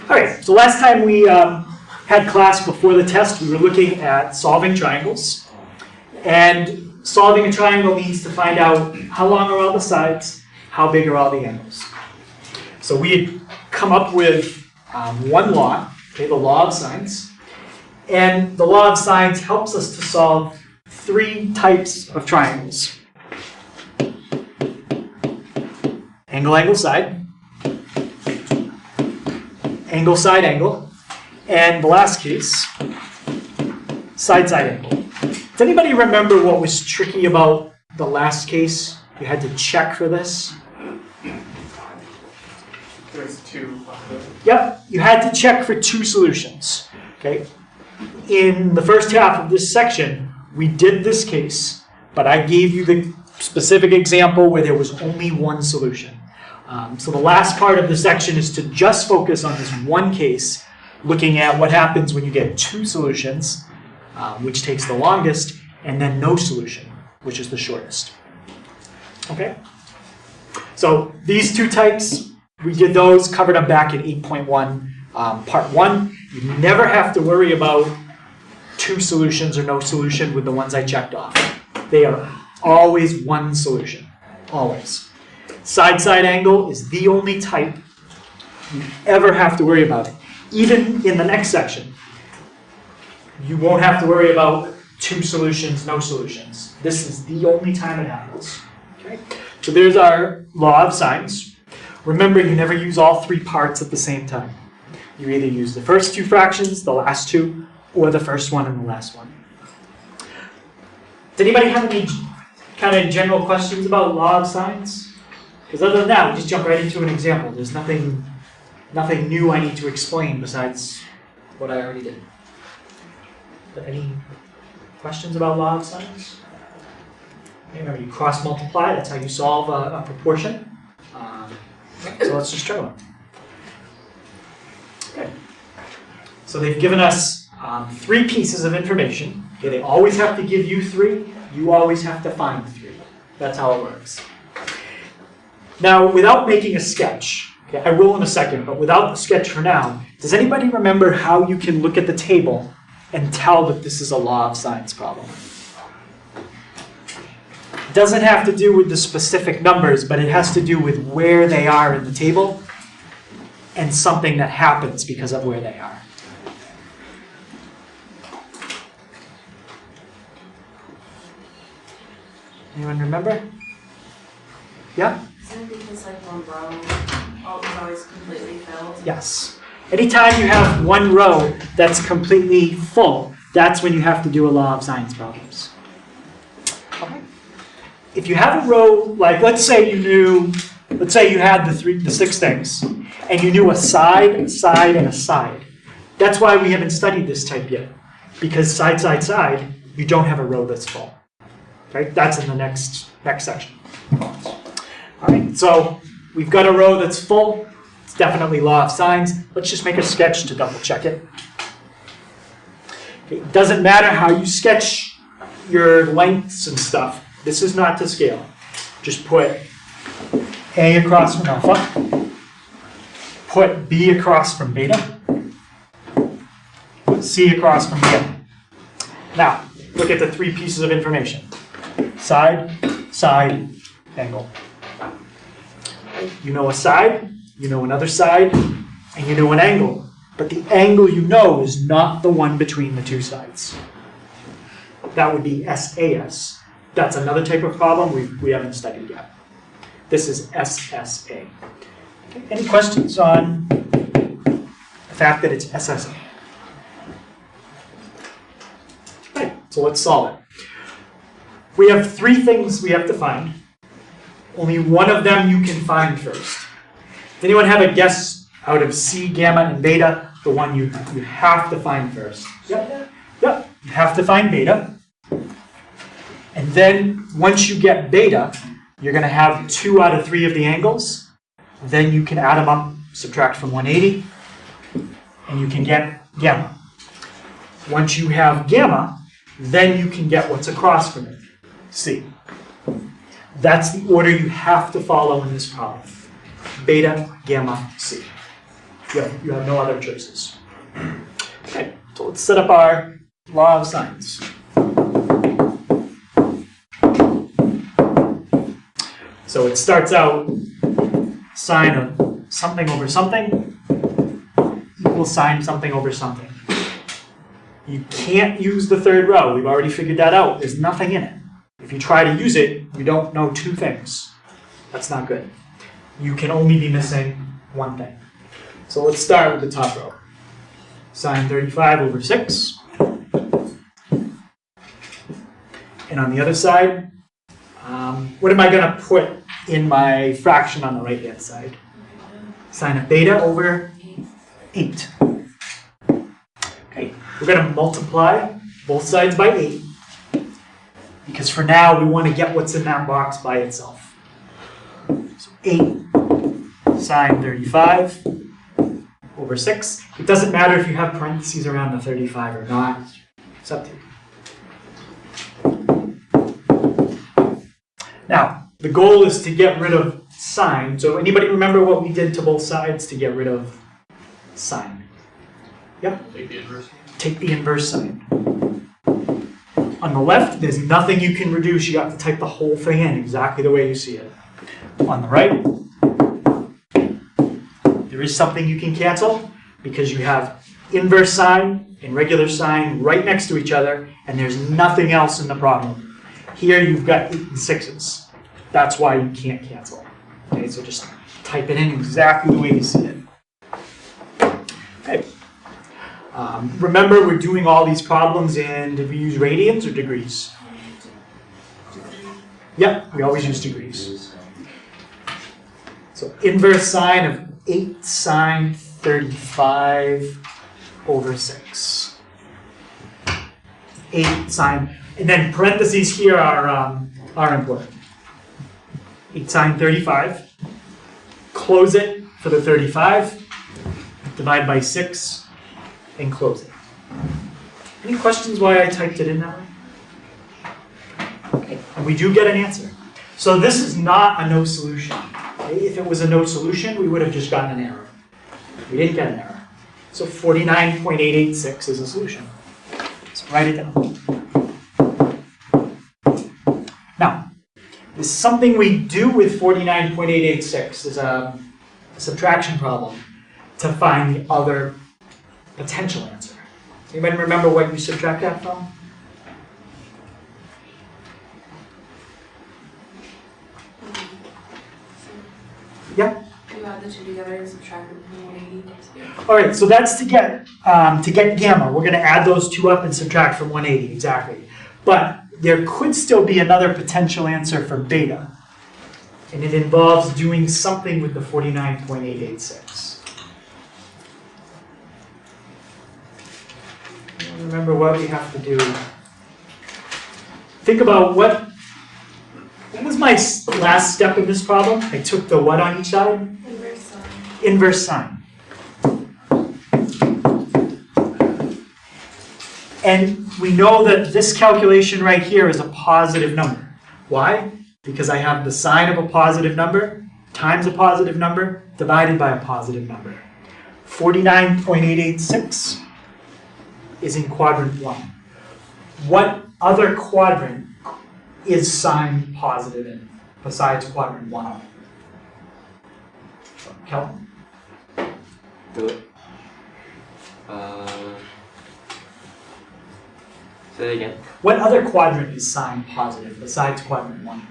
All right, so last time we had class before the test, we were looking at solving triangles. And solving a triangle means to find out how long are all the sides, how big are all the angles. So we had come up with one law, okay, the law of sines. And the law of sines helps us to solve three types of triangles. Angle, angle, side. Angle, side, angle. And the last case, side, side, angle. Does anybody remember what was tricky about the last case? You had to check for this. There's two. Yep, you had to check for two solutions. Okay. In the first half of this section, we did this case, but I gave you the specific example where there was only one solution. So the last part of the section is to just focus on this one case, looking at what happens when you get two solutions, which takes the longest, and then no solution, which is the shortest. Okay? So these two types, we did those, covered them back in 8.1, part 1. You never have to worry about two solutions or no solution with the ones I checked off. They are always one solution, always. Side-side angle is the only type you ever have to worry about it. Even in the next section, you won't have to worry about two solutions, no solutions. This is the only time it happens. Okay? So there's our law of sines. Remember, you never use all three parts at the same time. You either use the first two fractions, the last two, or the first one and the last one. Does anybody have any kind of general questions about law of sines? Because other than that, we just jump right into an example. There's nothing new I need to explain besides what I already did. Any questions about law of sines? Remember, you cross multiply. That's how you solve a proportion. So let's just try one. Okay. So they've given us three pieces of information. Okay, they always have to give you three. You always have to find three. That's how it works. Now, without making a sketch, okay, I will in a second, but without the sketch for now, does anybody remember how you can look at the table and tell that this is a law of sines problem? It doesn't have to do with the specific numbers, but it has to do with where they are in the table and something that happens because of where they are. Anyone remember? Yeah? Isn't it because like one row is always completely filled? Yes. Anytime you have one row that's completely full, that's when you have to do a law of sines problems. Okay. If you have a row, like let's say you had the six things, and you knew a side, and a side. That's why we haven't studied this type yet. Because side, side, side, you don't have a row that's full. Okay? That's in the next section. All right, so we've got a row that's full. It's definitely law of sines. Let's just make a sketch to double check it. Okay, it doesn't matter how you sketch your lengths and stuff. This is not to scale. Just put A across from alpha. Put B across from beta. Put C across from beta. Now, look at the three pieces of information. Side, side, angle. You know a side, you know another side, and you know an angle. But the angle you know is not the one between the two sides. That would be SAS. That's another type of problem we haven't studied yet. This is SSA. Okay. Any questions on the fact that it's SSA? Okay, so let's solve it. We have three things we have to find. Only one of them you can find first. Does anyone have a guess out of C, gamma, and beta, the one you have to find first? Yep. Yep. You have to find beta. And then once you get beta, you're going to have 2 out of 3 of the angles. Then you can add them up, subtract from 180, and you can get gamma. Once you have gamma, then you can get what's across from it, C. That's the order you have to follow in this problem. beta, gamma, c. You have no other choices. Okay, so let's set up our law of sines. So it starts out sine of something over something equals sine something over something. You can't use the third row. We've already figured that out. There's nothing in it. If you try to use it, you don't know two things. That's not good. You can only be missing one thing. So let's start with the top row. Sine 35 over 6. And on the other side, what am I going to put in my fraction on the right-hand side? Sine of beta over 8. Okay, we're going to multiply both sides by 8. Because for now, we want to get what's in that box by itself. So 8 sine 35 over 6. It doesn't matter if you have parentheses around the 35 or not. It's up to you. Now, the goal is to get rid of sine. So anybody remember what we did to both sides to get rid of sine? Yep. Take the inverse. Take the inverse sine. On the left, there's nothing you can reduce. You have to type the whole thing in exactly the way you see it. On the right, there is something you can cancel because you have inverse sine and regular sine right next to each other, and there's nothing else in the problem. Here you've got 8 and 6s. That's why you can't cancel. Okay, so just type it in exactly the way you see it. Okay. Remember, we're doing all these problems in, did we use radians or degrees? Yep, we always use degrees. So inverse sine of 8 sine 35 over 6. 8 sine, and then parentheses here are important. 8 sine 35. Close it for the 35. Divide by 6. And close it. Any questions why I typed it in that way? Okay. And we do get an answer. So this is not a no solution. Okay? If it was a no solution, we would have just gotten an error. We didn't get an error. So 49.886 is a solution. So write it down. Now, there's something we do with 49.886 is a subtraction problem to find the other potential answer. Anybody remember what you subtract that from? Yeah. You add the two together and subtract them from 180. All right, so that's to get gamma. We're going to add those two up and subtract from 180 exactly. But there could still be another potential answer for beta, and it involves doing something with the 49.886. Remember what we have to do. Think about what was my last step in this problem? I took the what on each side? Inverse sine. Inverse sine. And we know that this calculation right here is a positive number. Why? Because I have the sine of a positive number times a positive number divided by a positive number. 49.886 is in quadrant 1. What other quadrant is sine positive in besides quadrant 1? Kelvin? Do it. Say it again. What other quadrant is sine positive besides quadrant 1?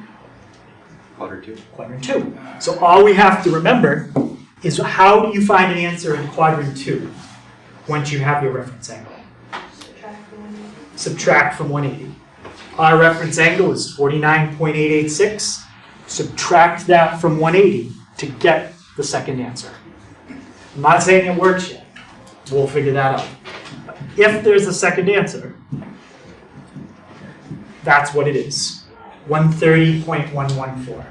Quadrant 2. Quadrant 2. So all we have to remember is how do you find an answer in quadrant 2 once you have your reference angle? Subtract from 180. Our reference angle is 49.886. Subtract that from 180 to get the second answer. I'm not saying it works yet. We'll figure that out. But if there's a second answer, that's what it is. 130.114.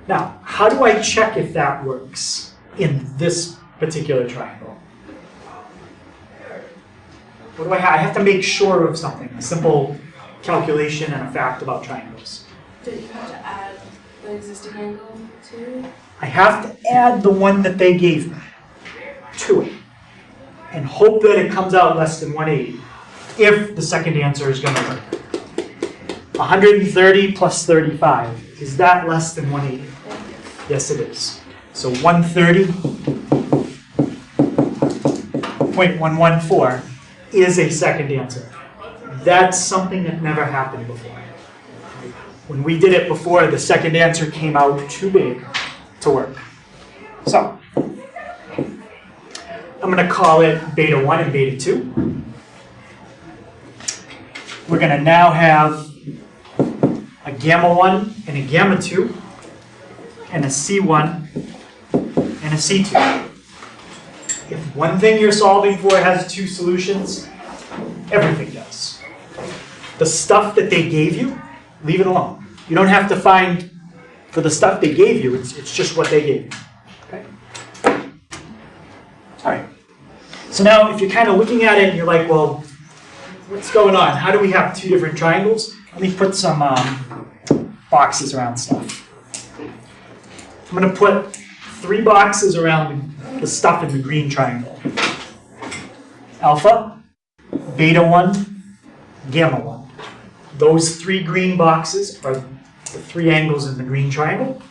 Now, how do I check if that works in this particular triangle? What do I have? I have to make sure of something, a simple calculation and a fact about triangles. Did you have to add the existing angle to? I have to add the one that they gave me to it and hope that it comes out less than 180 if the second answer is going to work. 130 plus 35, is that less than 180? Yes, it is. So 130.114 is a second answer. That's something that never happened before. When we did it before, the second answer came out too big to work. So, I'm going to call it beta 1 and beta 2. We're going to now have a gamma 1 and a gamma 2, and a C1 and a C2. If one thing you're solving for has two solutions, everything does. The stuff that they gave you, leave it alone. You don't have to find for the stuff they gave you, it's just what they gave you. Okay? All right. So now if you're kind of looking at it and you're like, well, what's going on? How do we have two different triangles? Let me put some boxes around stuff. I'm going to put 3 boxes around the stuff in the green triangle. Alpha, beta 1, gamma 1. Those 3 green boxes are the 3 angles in the green triangle.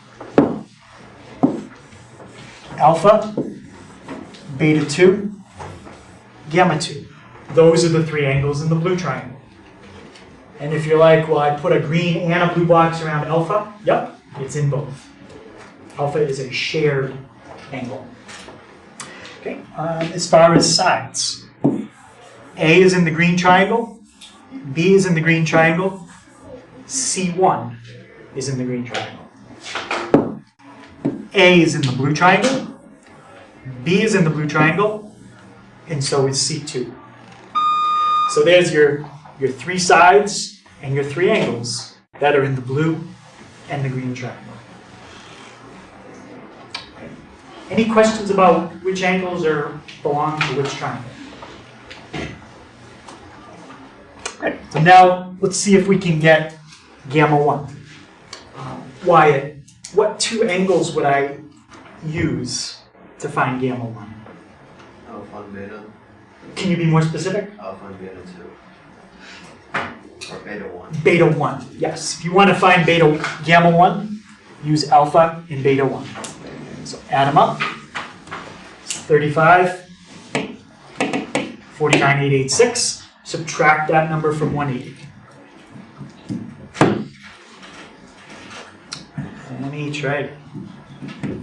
Alpha, beta 2, gamma 2. Those are the 3 angles in the blue triangle. And if you're like, well, I put a green and a blue box around alpha, yep, it's in both. Alpha is a shared angle. Okay, as far as sides, A is in the green triangle, B is in the green triangle, C1 is in the green triangle. A is in the blue triangle, B is in the blue triangle, and so is C2. So there's your 3 sides and your 3 angles that are in the blue and the green triangle. Any questions about which angles belong to which triangle? Okay, so now let's see if we can get gamma 1. Wyatt, what 2 angles would I use to find gamma 1? Alpha and beta. Can you be more specific? Alpha and beta 2. Or beta 1. Beta 1, yes. If you want to find gamma 1, use alpha and beta 1. So add them up. It's 35, 49,886. Subtract that number from 180. And let me try it.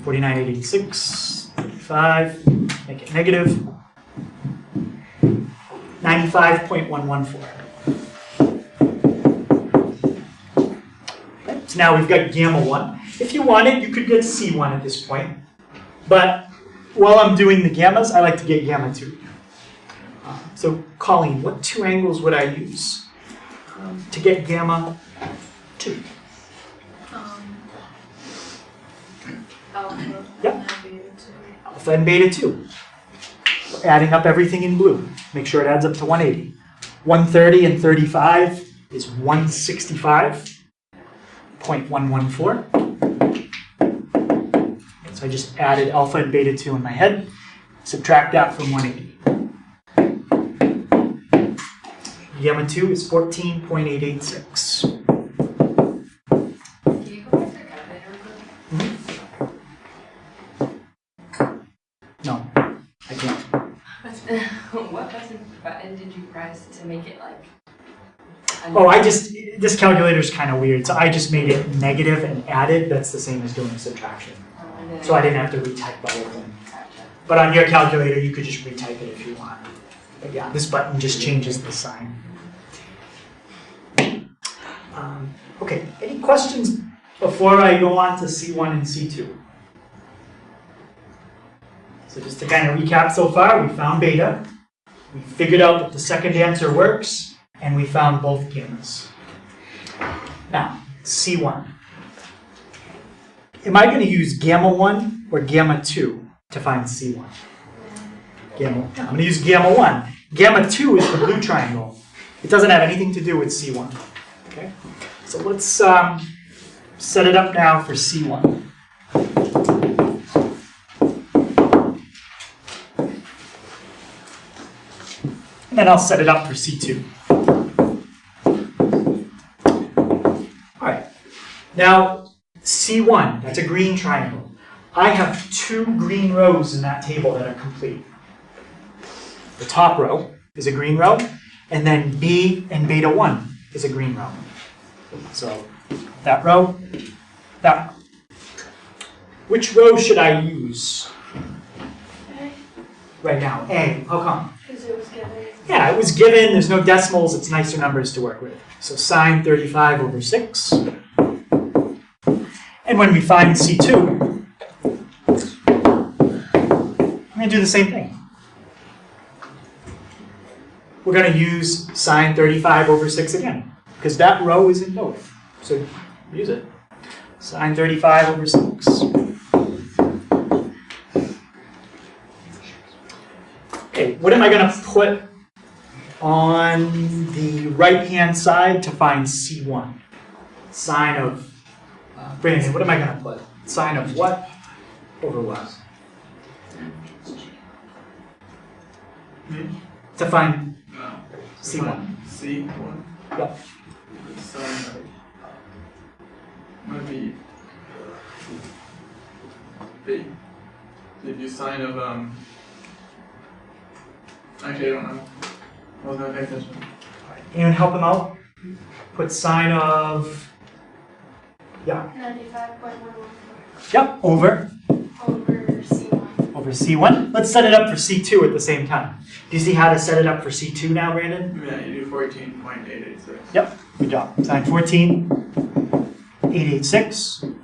49,886, 35, make it negative. 95.114. Okay, so now we've got gamma 1. If you wanted, you could get C1 at this point. But while I'm doing the gammas, I like to get gamma 2. So Colleen, what 2 angles would I use to get gamma 2? Alpha Yep. and beta 2. Alpha and beta 2. We're adding up everything in blue. Make sure it adds up to 180. 130 and 35 is 165.114. So I just added alpha and beta 2 in my head. Subtract that from 180. Gamma 2 is 14.886. Can you go back to the calculator? No, I can't. What button did you press to make it like? Oh, this calculator's kind of weird. So I just made it negative and added. That's the same as doing subtraction. So I didn't have to retype the whole thing. But on your calculator, you could just retype it if you want. But yeah, this button just changes the sign. Okay, any questions before I go on to C1 and C2? So just to kind of recap so far, we found beta, we figured out that the second answer works, and we found both gammas. Now, C1. Am I going to use gamma 1 or gamma 2 to find C1? I'm going to use gamma 1. Gamma 2 is the blue triangle. It doesn't have anything to do with C1. Okay? So let's set it up now for C1. And then I'll set it up for C2. All right. Now, C1, that's a green triangle. I have 2 green rows in that table that are complete. The top row is a green row, and then B and beta 1 is a green row. So that row, that row. Which row should I use right now? A. How come? Because it was given. Yeah, it was given. There's no decimals. It's nicer numbers to work with. So sine 35 over 6. And when we find C2, I'm going to do the same thing. We're going to use sine 35 over 6 again, because that row is in both. So use it. Sine 35 over 6. Okay, what am I going to put on the right-hand side to find C1? Sine of, Brandon, what am I going to put? Sine of what over what? To find C1. C1. Yep. Sine of might be B. Did you sine of actually I don't know. I was gonna pay attention. Anyone help him out? Put sine of, yeah. 95.114 Yep, over over C1. C1. Let's set it up for C2 at the same time. Do you see how to set it up for C2 now, Brandon? Yeah, you do 14.886. Yep, good job. Sine 14.886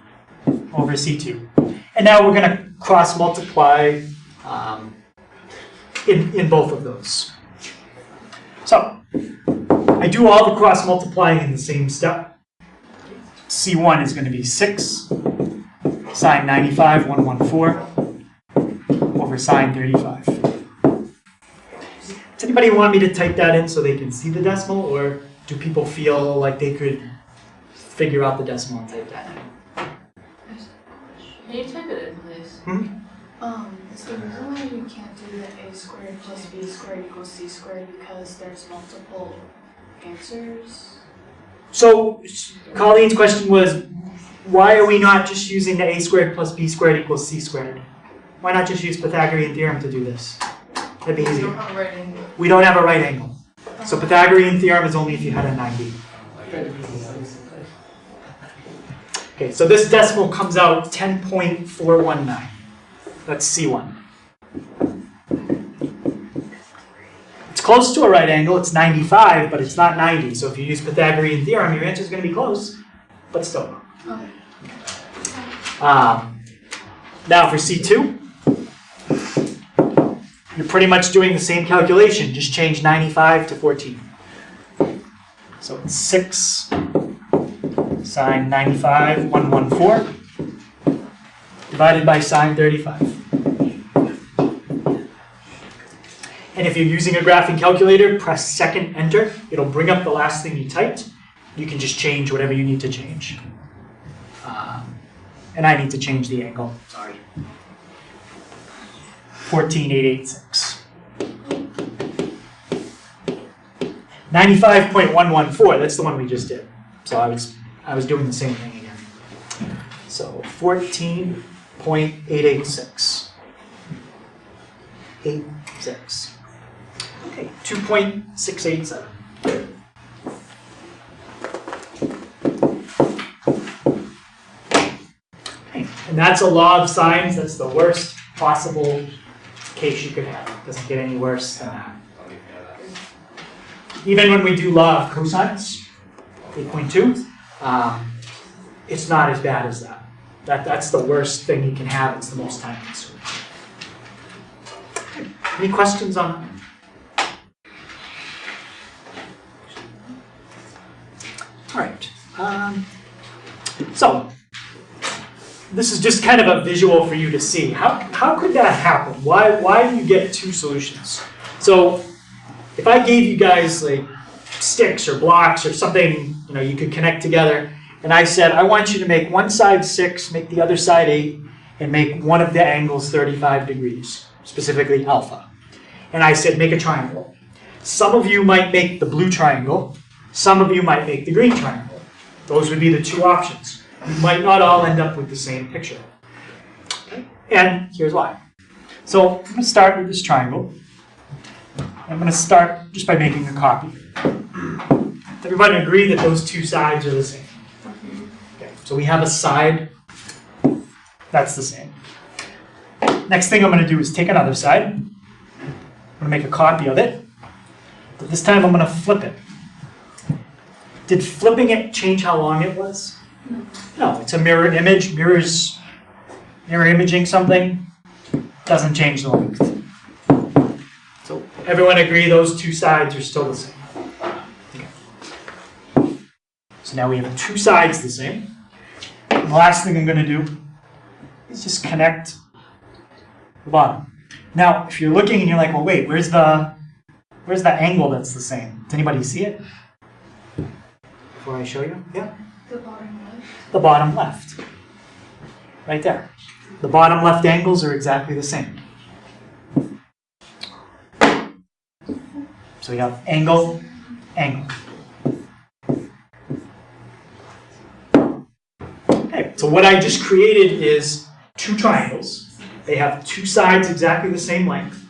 over C2. And now we're going to cross multiply in both of those. So, I do all the cross multiplying in the same step. C1 is going to be 6 sine 95, 114 over sine 35. Does anybody want me to type that in so they can see the decimal, or do people feel like they could figure out the decimal and type that in? Can you type it in, please? Is the reason why you can't do the a squared plus b squared equals c squared because there's multiple answers? So, Colleen's question was, why are we not just using the a squared plus b squared equals c squared? Why not just use Pythagorean theorem to do this? That'd be We easier. don't have a right angle. We don't have a right angle. So Pythagorean theorem is only if you had a 90. Okay, so this decimal comes out 10.419. That's C1. It's close to a right angle. It's 95, but it's not 90. So if you use Pythagorean theorem, your answer is going to be close, but still wrong. Now for C2, you're pretty much doing the same calculation, just change 95 to 14. So it's 6 sine 95, 114, divided by sine 35. And if you're using a graphing calculator, press second enter. It'll bring up the last thing you typed. You can just change whatever you need to change. And I need to change the angle, sorry. 14.886. 95.114, that's the one we just did. So I was doing the same thing again. So 14.886. 86. Okay, 2.687. Okay, and that's a law of sines. That's the worst possible case you could have. It doesn't get any worse than that. Even when we do law of cosines, 8.2, it's not as bad as that. That's the worst thing you can have. It's the most time consuming. Any questions on that? All right. So this is just kind of a visual for you to see. How could that happen? Why do you get two solutions? So if I gave you guys like sticks or blocks or something, you could connect together, and I said, I want you to make one side 6, make the other side 8, and make one of the angles 35 degrees, specifically alpha. And I said, make a triangle. Some of you might make the blue triangle. Some of you might make the green triangle. Those would be the two options. You might not all end up with the same picture. And here's why. So I'm going to start with this triangle. I'm going to start just by making a copy. Does everybody agree that those two sides are the same? Okay, so we have a side that's the same. Next thing I'm going to do is take another side. I'm going to make a copy of it. But this time I'm going to flip it. Did flipping it change how long it was? No, it's a mirror image. Mirror imaging something doesn't change the length. So everyone agree those two sides are still the same. Okay. So now we have two sides the same. And the last thing I'm going to do is just connect the bottom. Now, if you're looking and you're like, well, wait, where's the angle that's the same? Does anybody see it? Before I show you? Yeah? The bottom left. The bottom left. Right there. The bottom left angles are exactly the same. So we have angle, angle. Okay, so what I just created is two triangles. They have two sides exactly the same length,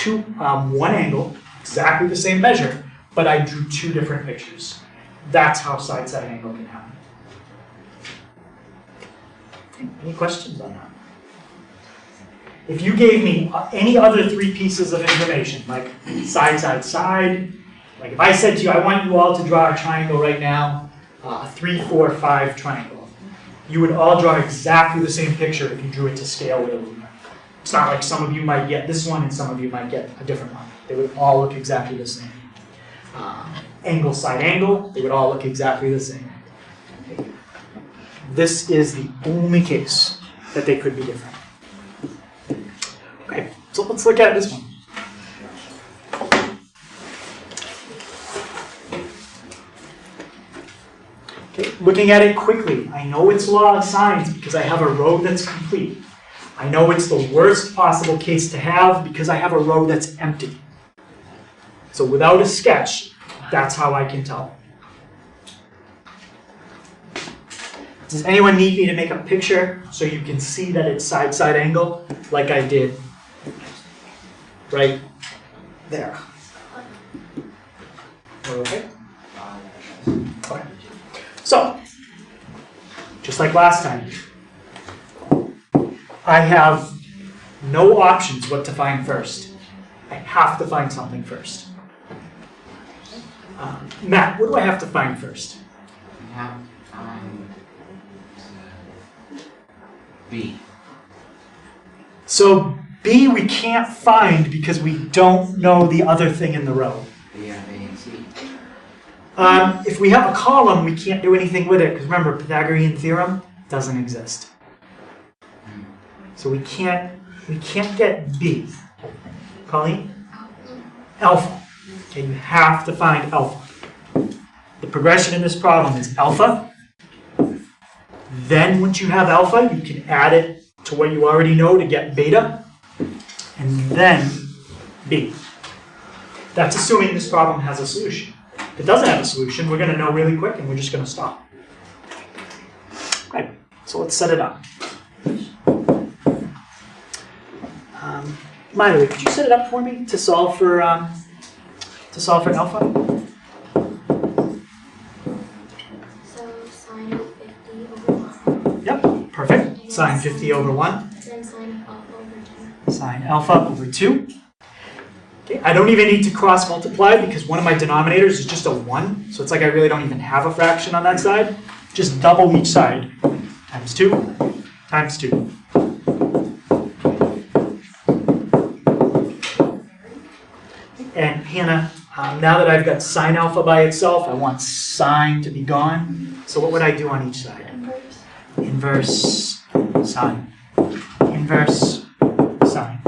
one angle, exactly the same measure, but I drew two different pictures. That's how side-side angle can happen. Any questions on that? If you gave me any other three pieces of information, like side, side, side, like if I said to you, I want you all to draw a triangle right now, a 3, 4, 5 triangle, you would all draw exactly the same picture if you drew it to scale with a ruler. It's not like some of you might get this one and some of you might get a different one. They would all look exactly the same. Angle, side, angle, they would all look exactly the same. Okay. This is the only case that they could be different. Okay, so let's look at this one. Okay, looking at it quickly, I know it's law of sines because I have a row that's complete. I know it's the worst possible case to have because I have a row that's empty. So without a sketch, that's how I can tell. Does anyone need me to make a picture so you can see that it's side-side angle like I did right there? Okay? Okay. So, just like last time, I have no options what to find first. I have to find something first. Matt, what do I have to find first? You have to find B. So B we can't find because we don't know the other thing in the row. B, A, and C. If we have a column, we can't do anything with it because remember, Pythagorean theorem doesn't exist. So we can't get B. Colleen? Alpha. Okay, you have to find alpha. The progression in this problem is alpha. Then once you have alpha, you can add it to what you already know to get beta. And then B. That's assuming this problem has a solution. If it doesn't have a solution, we're going to know really quick and we're just going to stop. Right, so let's set it up. Miley, could you set it up for me to solve for alpha? So sine of 50 over 1. Yep, perfect. Sine 50 over 1. Then sine of alpha over 2. Sine alpha over 2. Okay, I don't even need to cross multiply because one of my denominators is just a 1. So it's like I really don't even have a fraction on that side. Just double each side. Times 2 times 2. And Hannah, now that I've got sine alpha by itself, I want sine to be gone. So what would I do on each side? Inverse sine. Inverse sine.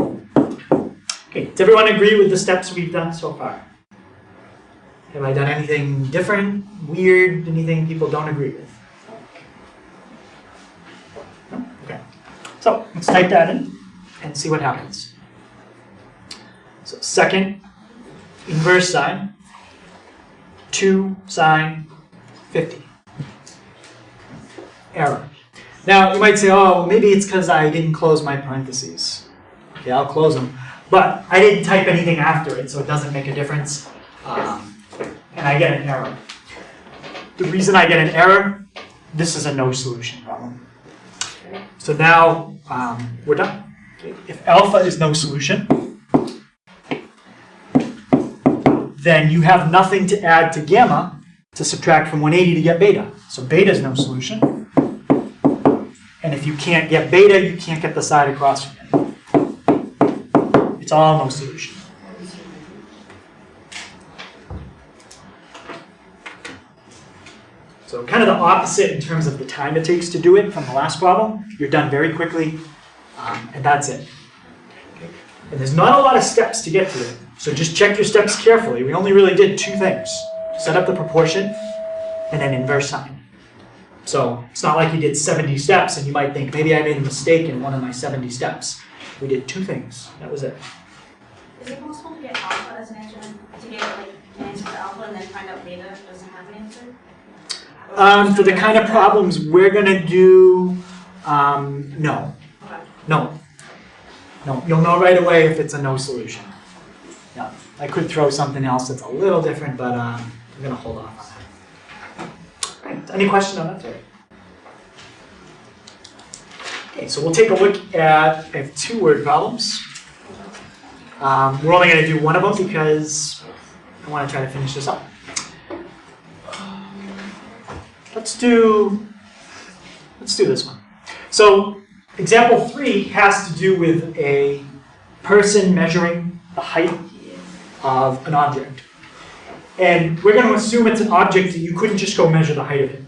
Okay, does everyone agree with the steps we've done so far? Have I done anything different, weird, anything people don't agree with? So let's type that in and see what happens. So second inverse sine, 2 sine 50. Error. Now you might say, oh, maybe it's because I didn't close my parentheses. Okay, I'll close them. But I didn't type anything after it, so it doesn't make a difference. And I get an error. The reason I get an error, this is a no solution problem. So now we're done. Okay. If alpha is no solution, then you have nothing to add to gamma to subtract from 180 to get beta. So beta is no solution. And if you can't get beta, you can't get the side across from it. It's all no solution. So kind of the opposite in terms of the time it takes to do it from the last problem. You're done very quickly, and that's it. Okay. And there's not a lot of steps to get to it. So just check your steps carefully. We only really did 2 things. Set up the proportion, and then inverse sine. So it's not like you did 70 steps, and you might think, maybe I made a mistake in one of my 70 steps. We did 2 things. That was it. Is it possible to get alpha as an answer, to get like an answer for alpha and then find out beta doesn't have an answer? For the kind of problems we're going to do, no. Okay. No. No. You'll know right away if it's a no solution. Yeah. I could throw something else that's a little different, but I'm going to hold off on that. Right. Any question on that? Sorry. Okay, so we'll take a look at, I have 2 word problems. We're only going to do one of them because I want to try to finish this up. Let's do this one. So example 3 has to do with a person measuring the height of an object. And we're going to assume it's an object that you couldn't just go measure the height of it.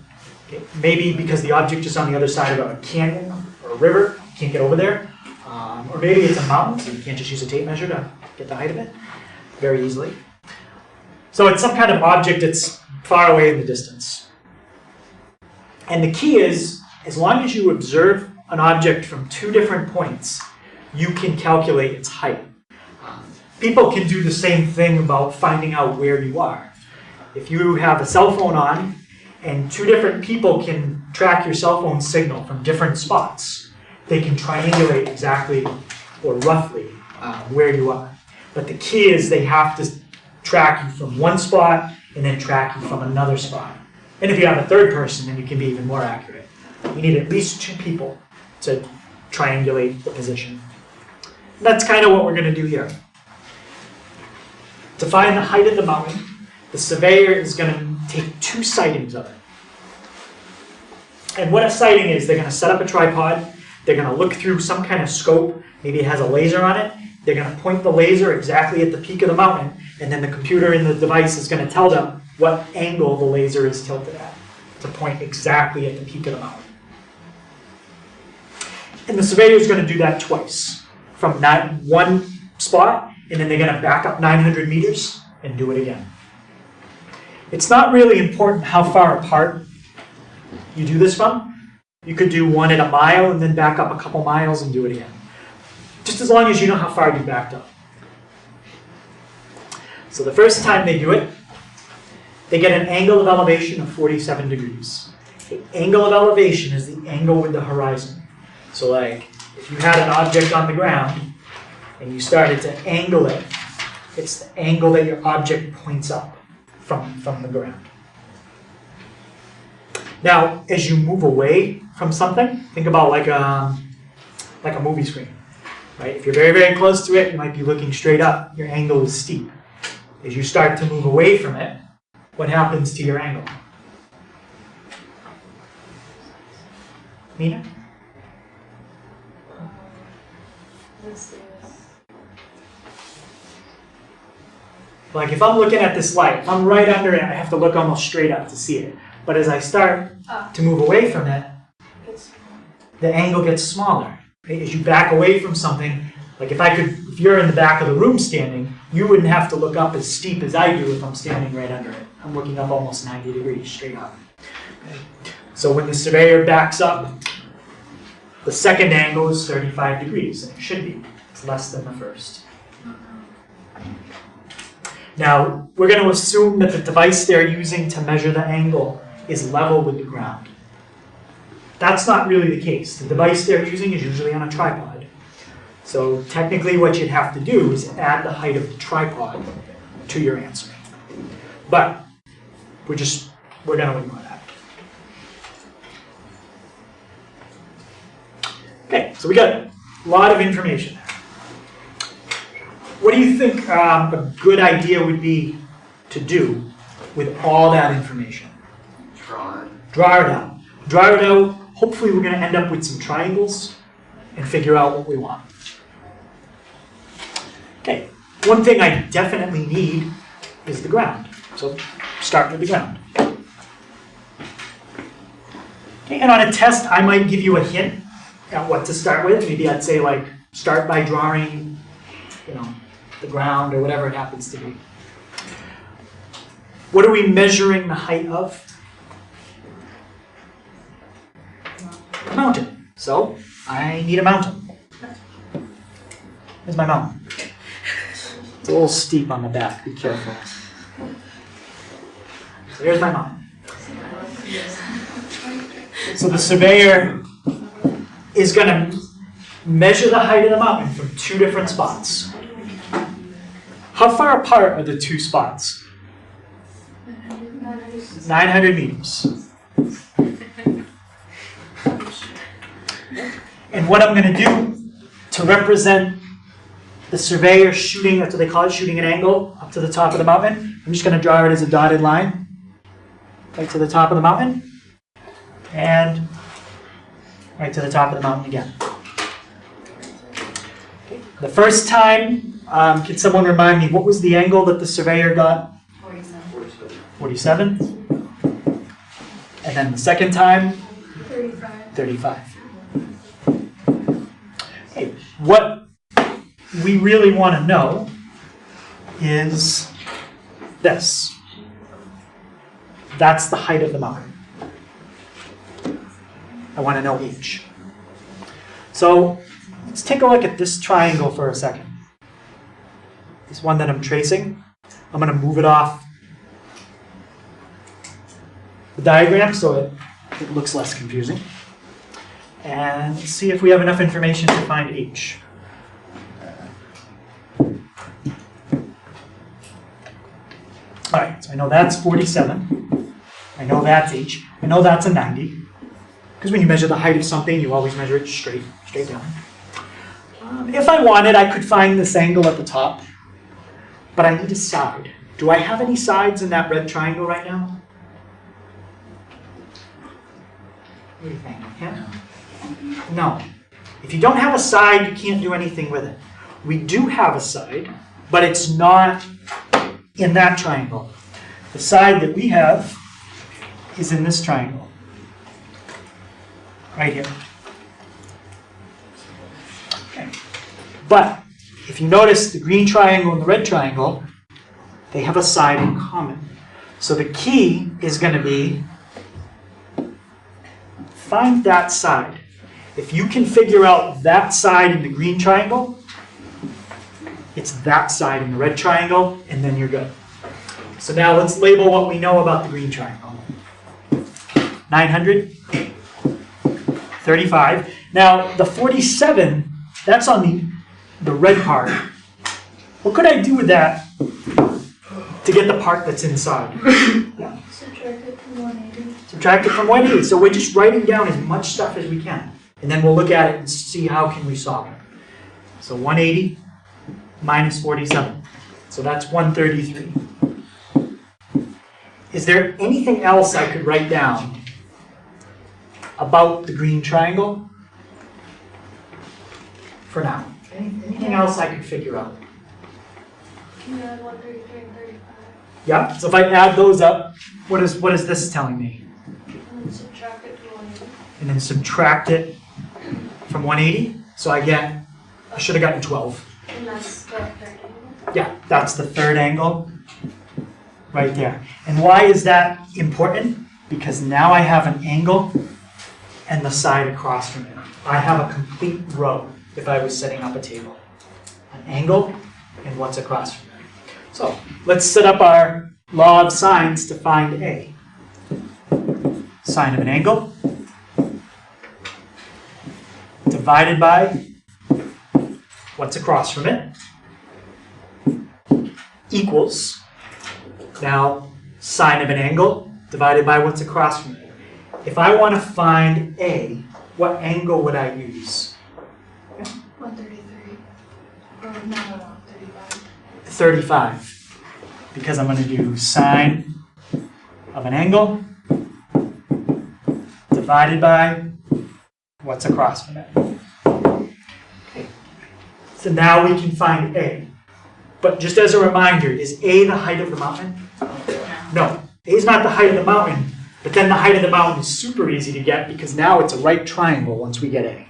Okay? Maybe because the object is on the other side of a canyon or a river, you can't get over there. Or maybe it's a mountain, so you can't just use a tape measure to get the height of it very easily. So it's some kind of object that's far away in the distance. And the key is, as long as you observe an object from 2 different points, you can calculate its height. People can do the same thing about finding out where you are. If you have a cell phone on, and 2 different people can track your cell phone signal from different spots, they can triangulate exactly or roughly where you are. But the key is they have to track you from one spot and then track you from another spot. And if you have a 3rd person, then you can be even more accurate. You need at least 2 people to triangulate the position. And that's kind of what we're going to do here. To find the height of the mountain, the surveyor is going to take 2 sightings of it. And what a sighting is, they're going to set up a tripod, they're going to look through some kind of scope, maybe it has a laser on it, they're going to point the laser exactly at the peak of the mountain, and then the computer in the device is going to tell them what angle the laser is tilted at, to point exactly at the peak of the mountain. And the surveyor is going to do that twice, from one spot, and then they're going to back up 900 meters and do it again. It's not really important how far apart you do this from. You could do one at a mile and then back up a couple miles and do it again. Just as long as you know how far you backed up. So the first time they do it, they get an angle of elevation of 47 degrees. The angle of elevation is the angle with the horizon. So like, if you had an object on the ground and you started to angle it, it's the angle that your object points up from the ground. Now, as you move away from something, think about like a movie screen. Right? If you're very, very close to it, you might be looking straight up. Your angle is steep. As you start to move away from it, what happens to your angle? Nina? Like if I'm looking at this light, if I'm right under it, I have to look almost straight up to see it. But as I start to move away from it, the angle gets smaller. Right? As you back away from something, like if you're in the back of the room standing, you wouldn't have to look up as steep as I do if I'm standing right under it. I'm looking up almost 90 degrees straight up. Okay? So when the surveyor backs up The second angle is 35 degrees, and it should be. It's less than the first. Now, we're going to assume that the device they're using to measure the angle is level with the ground. That's not really the case. The device they're using is usually on a tripod. So technically what you'd have to do is add the height of the tripod to your answer. But we're going to ignore that. Okay, so we got a lot of information there. What do you think a good idea would be to do with all that information? Draw it. Draw it out. Draw it out. Hopefully we're going to end up with some triangles and figure out what we want. Okay, one thing I definitely need is the ground. So start with the ground. Okay, and on a test, I might give you a hint at what to start with. Maybe I'd say like, start by drawing, the ground or whatever it happens to be. What are we measuring the height of? A mountain. So I need a mountain. Here's my mountain. It's a little steep on the back, be careful. So here's my mountain. So the surveyor is going to measure the height of the mountain from two different spots. How far apart are the two spots? 900 meters. And what I'm going to do to represent the surveyor shooting, that's what they call it, shooting an angle up to the top of the mountain, I'm just going to draw it as a dotted line right to the top of the mountain and right to the top of the mountain again. Okay. The first time, can someone remind me, what was the angle that the surveyor got? 47. And then the second time? 35. Okay. What we really want to know is this. That's the height of the mountain. I want to know h. So let's take a look at this triangle for a second. This one that I'm tracing. I'm going to move it off the diagram so it looks less confusing. And let's see if we have enough information to find h. All right, so I know that's 47. I know that's h. I know that's a 90. Because when you measure the height of something, you always measure it straight down. If I wanted, I could find this angle at the top. But I need a side. Do I have any sides in that red triangle right now? What do you think? Yeah? No. If you don't have a side, you can't do anything with it. We do have a side, but it's not in that triangle. The side that we have is in this triangle. Right here. Okay. But if you notice the green triangle and the red triangle, they have a side in common. So the key is going to be find that side. If you can figure out that side in the green triangle, it's that side in the red triangle, and then you're good. So now let's label what we know about the green triangle. 900, 35. Now the 47, that's on the red part. What could I do with that to get the part that's inside? Yeah. Subtract it from 180. Subtract it from 180. So we're just writing down as much stuff as we can. And then we'll look at it and see how can we solve it. So 180 minus 47. So that's 133. Is there anything else I could write down about the green triangle for now? Anything else I could figure out? Can you add 133 and 35? Yeah, so if I add those up, what is this telling me? And subtract it to 180. And then subtract it from 180, so I should have gotten 12. And that's the third angle. Yeah, that's the third angle right there. And why is that important? Because now I have an angle and the side across from it. I have a complete row if I was setting up a table. An angle and what's across from it. So let's set up our law of sines to find A. Sine of an angle divided by what's across from it equals, now sine of an angle divided by what's across from it. If I want to find A, what angle would I use? 133. Or no, 35. 35. Because I'm going to do sine of an angle divided by what's across from it. Okay. So now we can find A. But just as a reminder, is A the height of the mountain? No. A is not the height of the mountain, but then the height of the mountain is super easy to get because now it's a right triangle once we get A.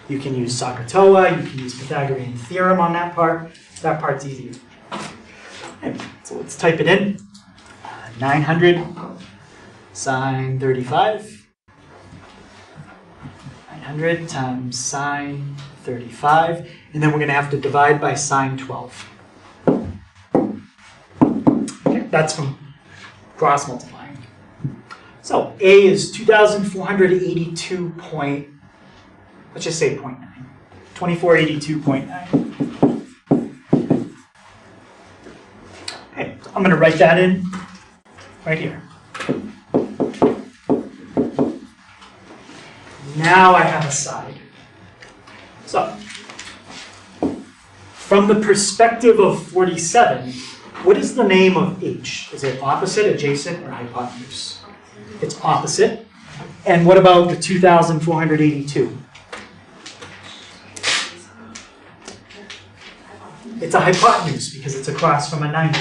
You can use Sakatoa, you can use Pythagorean theorem on that part. That part's easy. Okay, so let's type it in. 900 sine 35. 900 times sine 35. And then we're going to have to divide by sine 12. Okay, that's from cross multiplying. So A is 2,482 point, let's just say 0.9. 2482.9. Okay, so I'm going to write that in right here. Now I have a side. So, from the perspective of 47, what is the name of H? Is it opposite, adjacent, or hypotenuse? It's opposite. And what about the 2,482? It's a hypotenuse because it's across from a 90.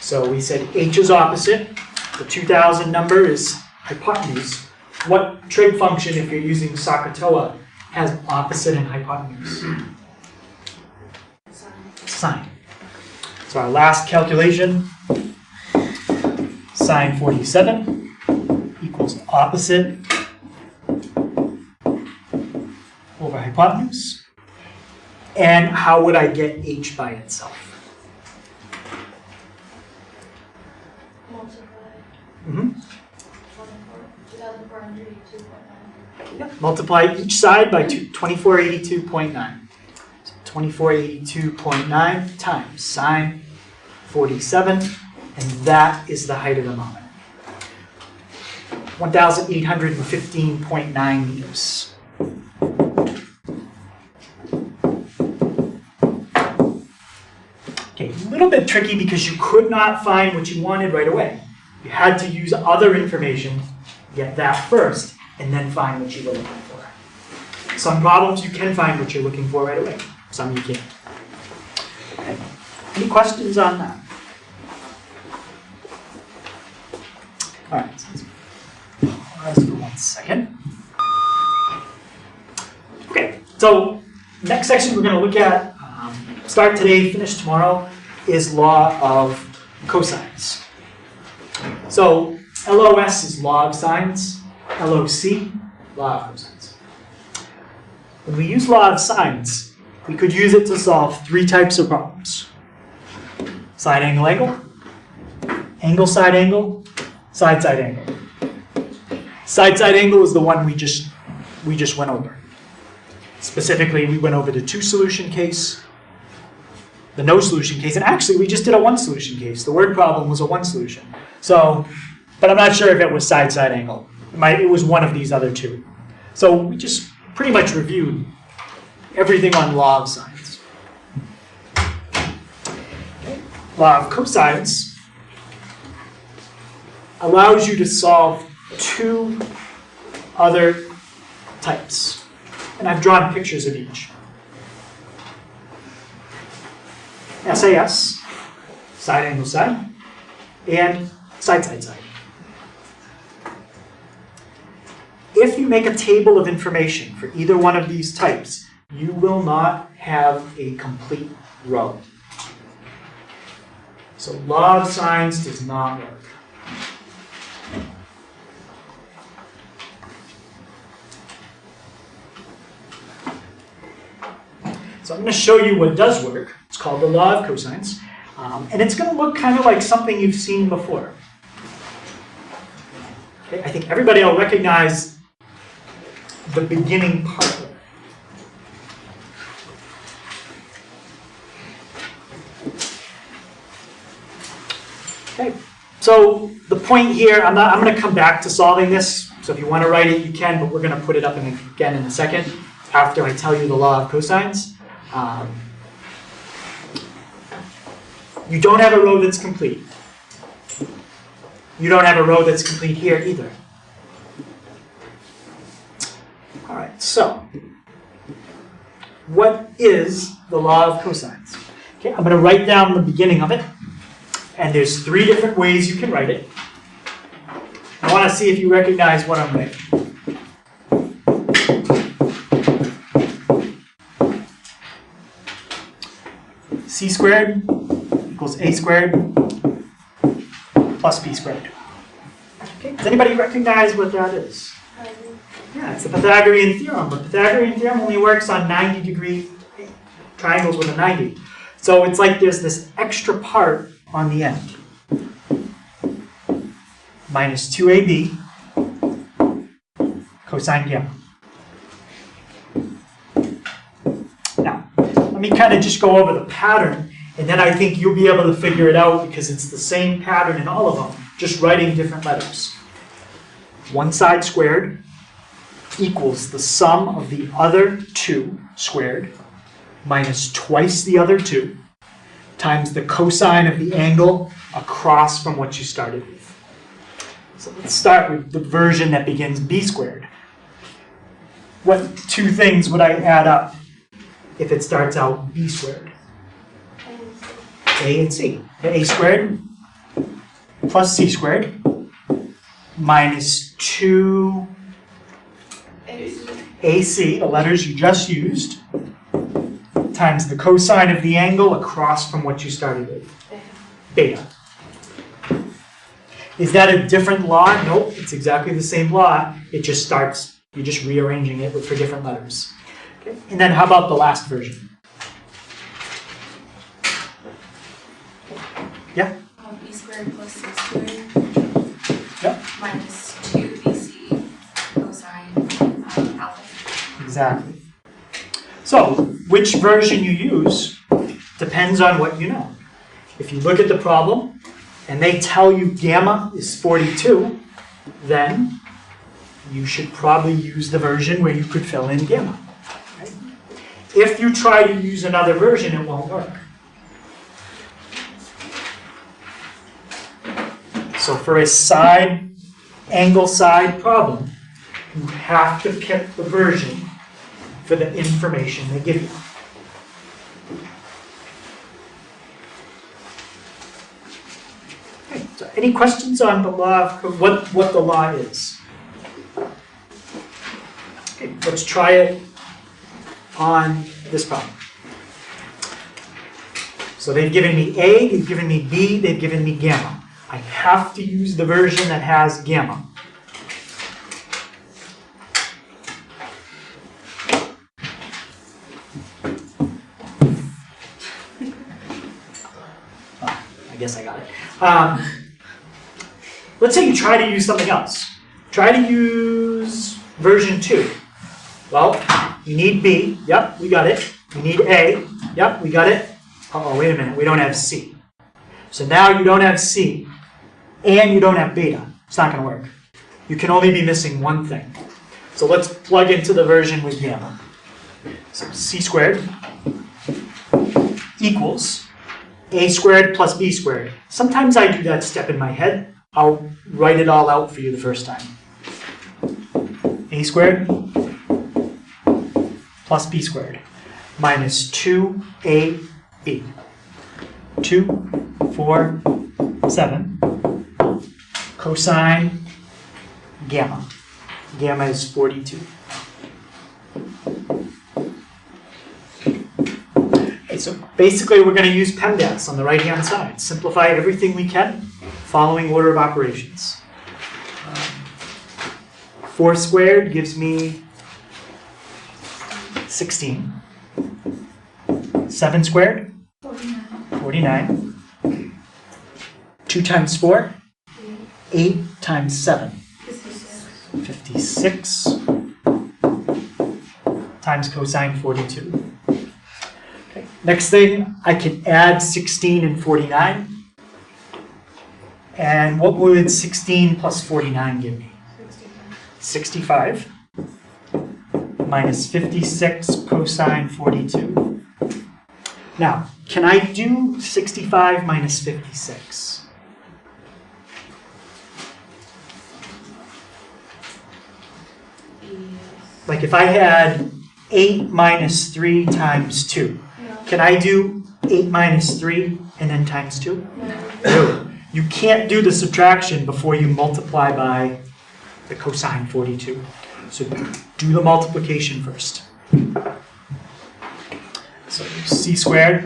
So we said H is opposite. The 2,000 number is hypotenuse. What trig function, if you're using Sakatoa, has opposite and hypotenuse? Sine. So our last calculation, sine 47 equals opposite over hypotenuse. And how would I get H by itself? Multiply. 2,482.9. Multiply each side by 2482.9. So 2482.9 times sine 47, and that is the height of the mountain. 1,815.9 meters. Okay, a little bit tricky because you could not find what you wanted right away. You had to use other information, get that first, and then find what you were looking for. Some problems you can find what you're looking for right away. Some you can't. Okay. Any questions on that? All right. Pause for 1 second. Okay. So next section we're going to look at, start today, finish tomorrow, is law of cosines. So LOS is law of sines. LOC, law of cosines. When we use law of sines, we could use it to solve 3 types of problems. Side angle angle, angle side angle, side side angle. Side side angle is the one we just went over. Specifically, we went over the 2 solution case, the no solution case, and actually we just did a 1 solution case. The word problem was a 1 solution. So, but I'm not sure if it was side side angle. It was one of these other 2. So we just pretty much reviewed everything on law of sines. Law of cosines allows you to solve 2 other types. And I've drawn pictures of each. SAS, side angle side, and side side side. If you make a table of information for either one of these types, you will not have a complete row. So law of sines does not work. So I'm going to show you what does work. It's called the Law of Cosines. And it's going to look kind of like something you've seen before. Okay, I think everybody will recognize the beginning part of it. Okay, so the point here, I'm going to come back to solving this. So if you want to write it, you can, but we're going to put it up again in a second after I tell you the law of cosines. You don't have a row that's complete. You don't have a row that's complete here either. All right, so what is the law of cosines? Okay, I'm going to write down the beginning of it. And there's 3 different ways you can write it. I want to see if you recognize what I'm writing. C squared equals A squared plus B squared. Okay. Does anybody recognize what that is? Yeah, it's the Pythagorean theorem, but Pythagorean theorem only works on 90-degree triangles with a 90. So it's like there's this extra part on the end. Minus 2ab cosine gamma. Now, let me kind of just go over the pattern, and then I think you'll be able to figure it out because it's the same pattern in all of them, just writing different letters. One side squared equals the sum of the other 2 squared minus twice the other 2 times the cosine of the angle across from what you started with. So let's start with the version that begins b squared. What 2 things would I add up if it starts out b squared? A and c. A squared plus c squared minus 2 AC, the letters you just used, times the cosine of the angle across from what you started with. Beta. Is that a different law? Nope, it's exactly the same law. It just starts, you're just rearranging it for different letters. Okay. And then how about the last version? Yeah? B squared plus C squared. Yep. Minus 2BC cosine alpha. Exactly. So, which version you use depends on what you know. If you look at the problem and they tell you gamma is 42, then you should probably use the version where you could fill in gamma. Okay? If you try to use another version, it won't work. So for a angle side problem, you have to pick the version for the information they give you. Okay, so any questions on the law of what the law is? Okay, let's try it on this problem. So they've given me A, they've given me B, they've given me gamma. I have to use the version that has gamma. I guess I got it. Let's say you try to use something else. Try to use version 2. Well, you need B. Yep, we got it. You need A. Yep, we got it. Uh-oh, wait a minute. We don't have C. So now you don't have C, and you don't have beta. It's not going to work. You can only be missing one thing. So let's plug into the version with gamma. So C squared equals A squared plus B squared. Sometimes I do that step in my head. I'll write it all out for you the first time. A squared plus B squared minus 2AB. 2, 4, 7. Cosine gamma. Gamma is 42. Okay, so basically we're going to use PEMDAS on the right-hand side. Simplify everything we can, following order of operations. 4 squared gives me 16. 7 squared? 49. 2 times 4? 8 times 7? 56 times cosine 42. Okay. Next thing, I can add 16 and 49. And what would 16 plus 49 give me? 65 minus 56 cosine 42. Now, can I do 65 minus 56? Like if I had 8 minus 3 times 2, can I do 8 minus 3 and then times 2? No. You can't do the subtraction before you multiply by the cosine 42. So do the multiplication first. So c squared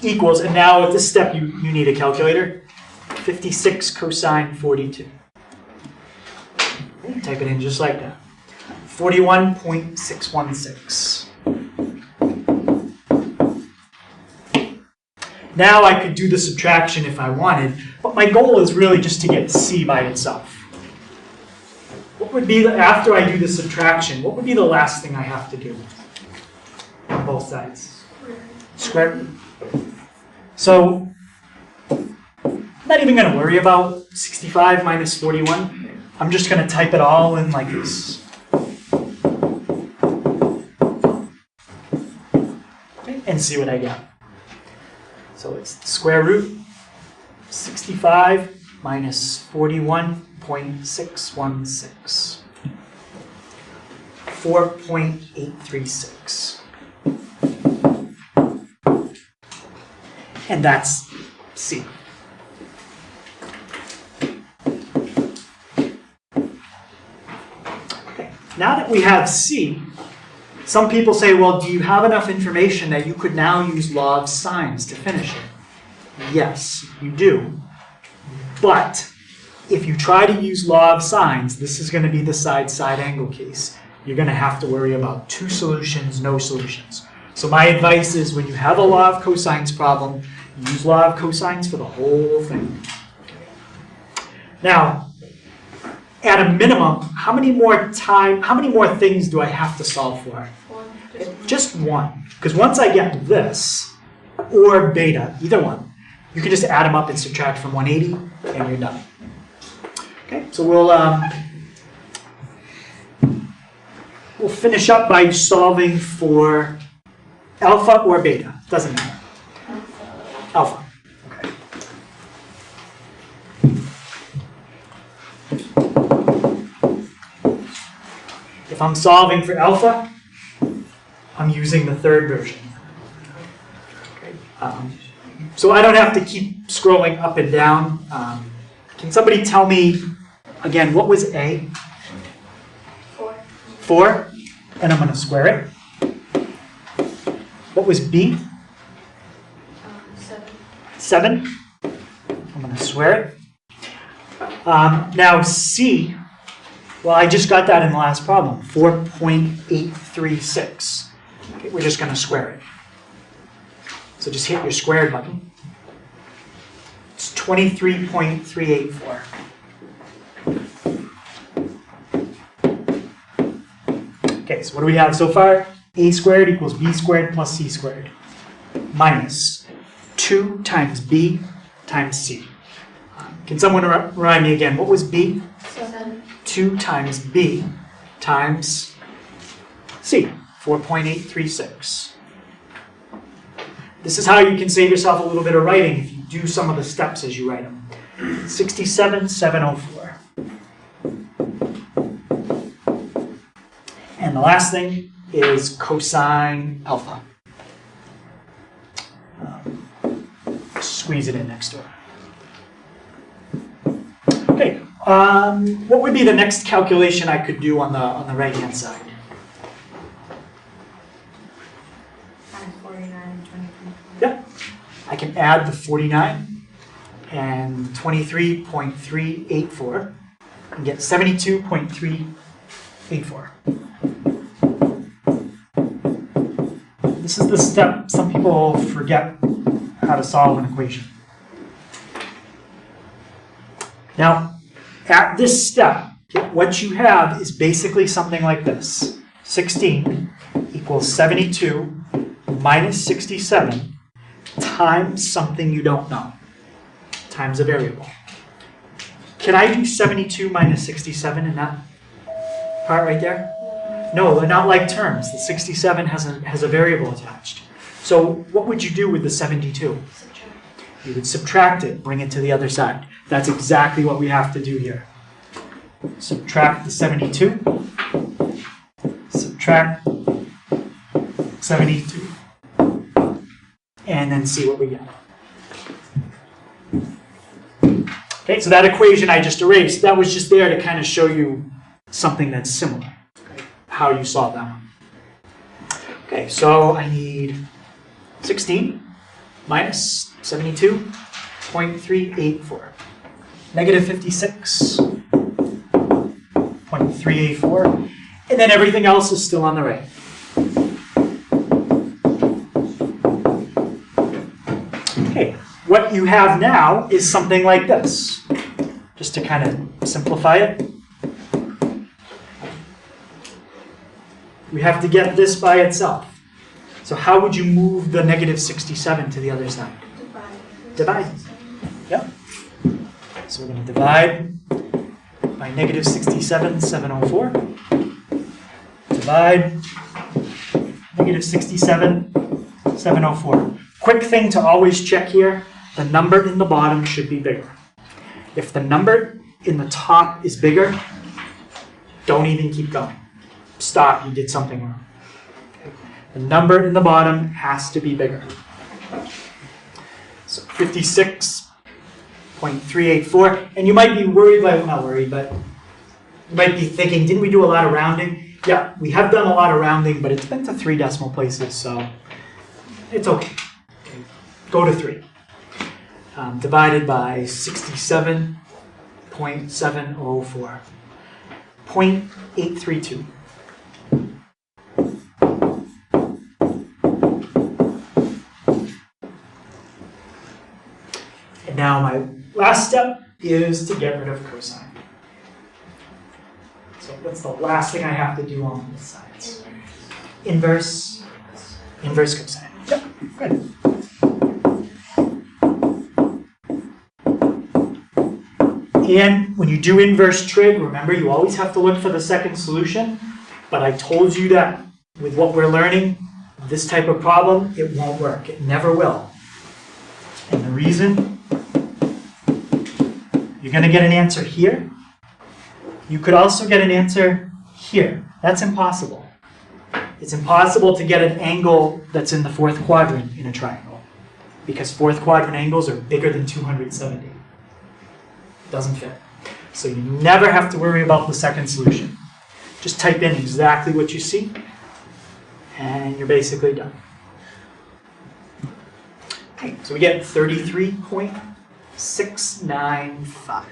equals, and now at this step you need a calculator, 56 cosine 42. Okay, type it in just like that. 41.616. Now I could do the subtraction if I wanted, but my goal is really just to get c by itself. What would be, after I do the subtraction, what would be the last thing I have to do on both sides? Square root. So I'm not even going to worry about 65 minus 41. I'm just going to type it all in like this. Okay, and see what I get. So it's the square root 65 minus 41.616. 4.836. And that's C. Okay. Now that we have C, some people say, well, do you have enough information that you could now use law of sines to finish it? Yes, you do. But if you try to use law of sines, this is going to be the side-side angle case. You're going to have to worry about 2 solutions, no solutions. So my advice is when you have a law of cosines problem, use law of cosines for the whole thing. Now, at a minimum, how many more things do I have to solve for? Just one. Because once I get this, or beta, either one, you can just add them up and subtract from 180, and you're done. Okay, so we'll finish up by solving for alpha or beta. Doesn't matter. Alpha. Okay. If I'm solving for alpha, I'm using the third version. Okay. So I don't have to keep scrolling up and down. Can somebody tell me, again, what was A? 4. 4, and I'm going to square it. What was B? 7. 7. I'm going to square it. Now C, well, I just got that in the last problem, 4.836. Okay, we're just going to square it. So just hit your squared button. It's 23.384. Okay, so what do we have so far? A squared equals B squared plus C squared minus 2 times B times C. Can someone remind me again, what was B? 7. 2 times B times C, 4.836. This is how you can save yourself a little bit of writing if you do some of the steps as you write them. 67,704. And the last thing is cosine alpha. Squeeze it in next door. Okay, what would be the next calculation I could do on the right-hand side? Times 49 and 23. Yep, I can add the 49 and 23.384 and get 72.384. This is the step some people forget how to solve an equation. Now, at this step, what you have is basically something like this. 16 equals 72 minus 67 times something you don't know, times a variable. Can I do 72 minus 67 in that part right there? No, they're not like terms. The 67 has a variable attached. So what would you do with the 72? You would subtract it, bring it to the other side. That's exactly what we have to do here. Subtract the 72. Subtract 72. And then see what we get. Okay, so that equation I just erased, that was just there to kind of show you something that's similar, okay, how you solve that one. Okay, so I need 16 minus 72.384. Negative 56.384. And then everything else is still on the right. Okay, what you have now is something like this. Just to kind of simplify it. We have to get this by itself. So how would you move the negative 67 to the other side? Divide. Yep. So we're going to divide by negative 67, 704. Divide negative 67, 704. Quick thing to always check here, the number in the bottom should be bigger. If the number in the top is bigger, don't even keep going. Stop, you did something wrong. The number in the bottom has to be bigger. So 56.384, and you might be worried, well, not worried, but you might be thinking, didn't we do a lot of rounding? Yeah, we have done a lot of rounding, but it's been to 3 decimal places, so it's okay. Go to 3. Divided by 67.704. 0.832. And now my last step is to get rid of cosine. So what's the last thing I have to do on both sides? Inverse cosine. Yep, good. And when you do inverse trig, remember you always have to look for the second solution. But I told you that with what we're learning, this type of problem, it won't work. It never will. And the reason, you're going to get an answer here. You could also get an answer here. That's impossible. It's impossible to get an angle that's in the 4th quadrant in a triangle, because 4th quadrant angles are bigger than 270. Doesn't fit. So you never have to worry about the second solution. Just type in exactly what you see, and you're basically done. Okay, so we get 33.695.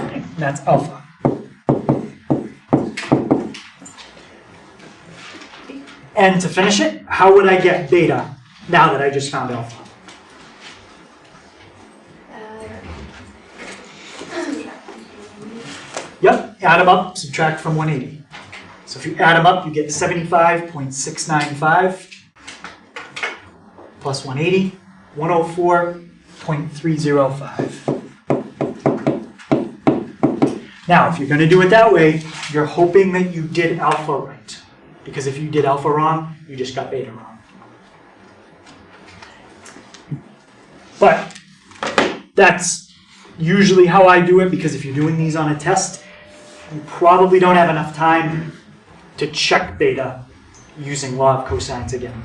Okay, that's alpha. And to finish it, how would I get beta now that I just found alpha? Yep, add them up, subtract from 180. So if you add them up, you get 75.695 plus 180, 104.305. Now, if you're going to do it that way, you're hoping that you did alpha right. Because if you did alpha wrong, you just got beta wrong. But that's usually how I do it, because if you're doing these on a test, you probably don't have enough time to check beta using law of cosines again.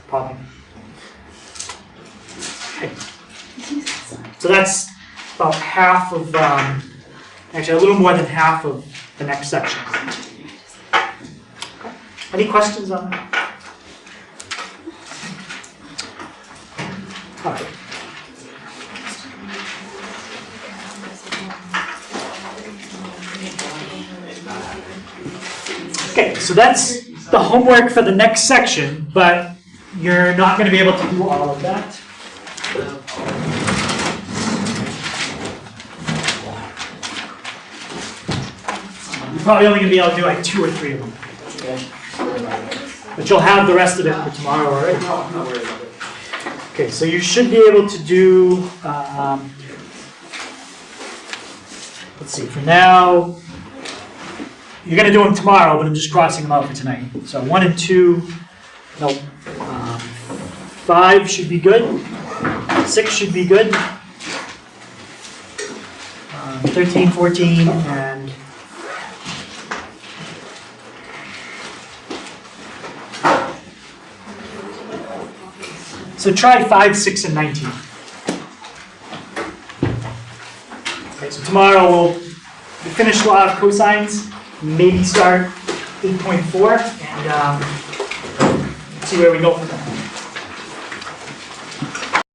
Probably. Okay. So that's about half of, actually a little more than half of the next section. Any questions on that? All right. Okay, so that's the homework for the next section, but you're not going to be able to do all of that. You're probably only going to be able to do like 2 or 3 of them. But you'll have the rest of it for tomorrow already. I'm not worried about it. Okay, so you should be able to do, let's see, for now, you're going to do them tomorrow, but I'm just crossing them out for tonight. So 1 and 2, no, 5 should be good, 6 should be good, 13, 14, and so try 5, 6, and 19. Okay, so tomorrow we'll finish Law of Cosines, maybe start 8.4, and see where we go from there.